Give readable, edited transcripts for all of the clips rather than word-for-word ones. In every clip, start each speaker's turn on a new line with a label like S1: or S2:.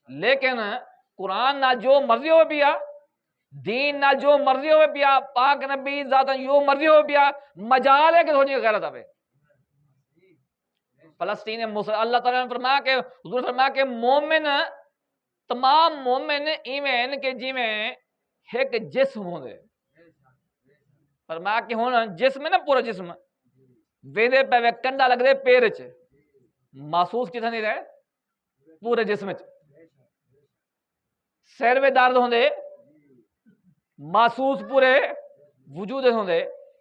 S1: لیکن قرآن نہ جو مرضی ہو پیا، دین نہ جو مرضی ہو پیا، پاک نبی ذات جو مرضی ہو پیا، مجال ہے کہ تھوڑی غیرت آوے۔ فلسطین اللہ تعالیٰ نے فرمایا کہ حضور نے فرمایا کہ مومن تمام مومن ایویں کہ جویں ایک جسم ہوندے، فرمایا کہ ہن جسم ہے نا پورا جسم ویندے پے کنڈا لگ دے پیر وچ، محسوس کتھے نہیں رہے پورے جسم وچ، سر میں درد ہوندے محسوس پورے وجود ہوندے،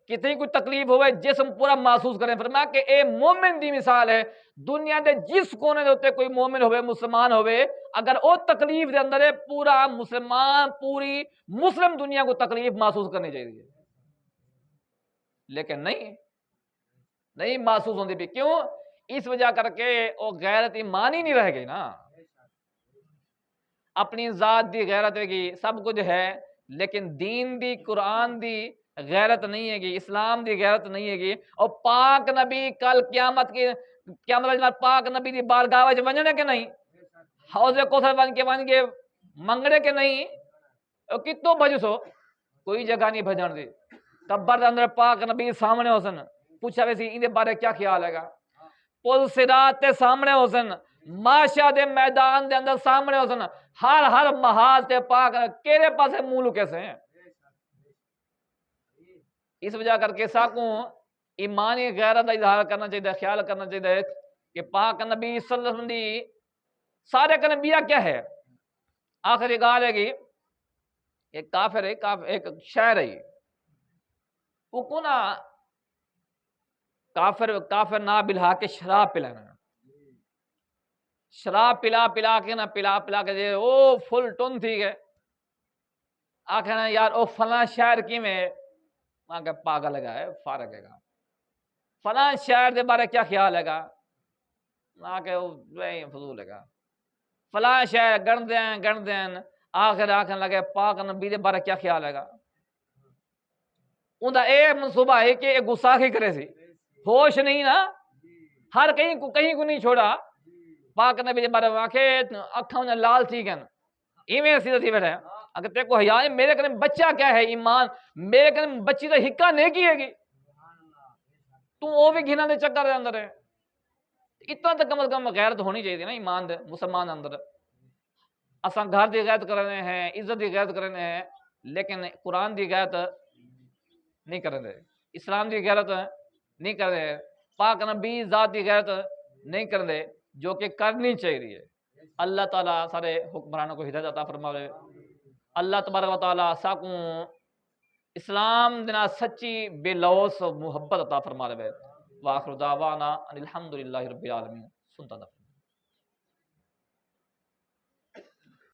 S1: کتنی کوئی تکلیف ہوئے جسم پورا محسوس کریں۔ فرمایا کہ اے مومن دی مثال ہے، دنیا دے جس کونے دے اوتے کوئی مومن ہوئے مسلمان ہوئے، اگر او تکلیف دے اندر ہے پورا مسلمان پوری مسلم دنیا کو تکلیف محسوس کرنی چاہیے، لیکن نہیں محسوس ہوندی بھی، کیوں؟ اس وجہ کر کے او غیرت ایمان ہی نہیں رہ گئی نا، اپنی ذات دی غیرت ہے گی سب کچھ ہے، لیکن دین دی قرآن دی غیرت نہیں ہے گی، اسلام دی غیرت نہیں ہے گی۔ اور پاک نبی کل قیامت پاک نبی دی بارگاہ وچ ونجنے کے نہیں، حوض کوثر ون کے منگنے کے نہیں، کتوں بھجسو کوئی جگہ نہیں بھجن دی، قبر دے اندر پاک نبی سامنے ہو سن، پوچھا ویسی ان دے بارے کیا خیال ہے گا، پل صراط تے سامنے ہو سن، معاشہ دے میدان دے اندر سامنے ہو سن، ہر محاذ تے پاک کیڑے پاسے منہ لکے سے ہیں۔ اس وجہ کر کے ساکوں ایمانی غیرت کا اظہار کرنا چاہیے، خیال کرنا چاہیے کہ پاک نبی صلی اللہ علیہ وسلم دی سارے کا نبیہ کیا ہے، آخری گال ہے گی ایک کافر ہے، ایک شاعر ہے، وہ کونا کافر نہ بلہا کے شراب پلانا، شراب پلا کے نا پلا کے دے او فل ٹن تھی گئے، آخر یار او فلاں شاعر کی میں کہ پاگل لگا ہے، فارغ ہے گا، فلاں شاعر دے بارے کیا خیال ہے گا، نہ کہ فضول ہے گا، فلاں شاعر گن دیں آخر لگے پاک نبی دے بارے کیا خیال ہے گا، ان دا اے منصوبہ ہے کہ گستاخی کرے سی، ہوش نہیں نا، ہر کہیں کو نہیں چھوڑا، پاک نبی دے بارے میں اکھاں نے لال تھی گن ایویں سیدھا تھی بیٹھا ہے، اگر تے کو حیا میرے کنے بچہ کیا ہے ایمان، میرے کنے بچی تو ہکا نیکی ہے گی، تو وہ بھی گھنا دے چکر دے اندر ہے، اتنا تو کم از کم غیرت ہونی چاہیے نا ایمان دے مسلمان اندر، اساں گھر دی غیرت کرنے ہیں، عزت دی غیرت کرنے ہیں، لیکن قرآن دی غیرت نہیں کرنے، اسلام دی غیرت نہیں کرنے، پاک نبی ذات دی غیرت نہیں کرنے، جو کہ کرنی چاہیے۔ اللہ تعالیٰ سارے حکمرانوں کو ہدایت عطا فرماوے، اللہ تبارک و تعالیٰ ساکوں اسلام دینا سچی بے لوث محبت عطا فرماوے، وآخر دعوانا ان الحمدللہ رب العالمین۔ سنتا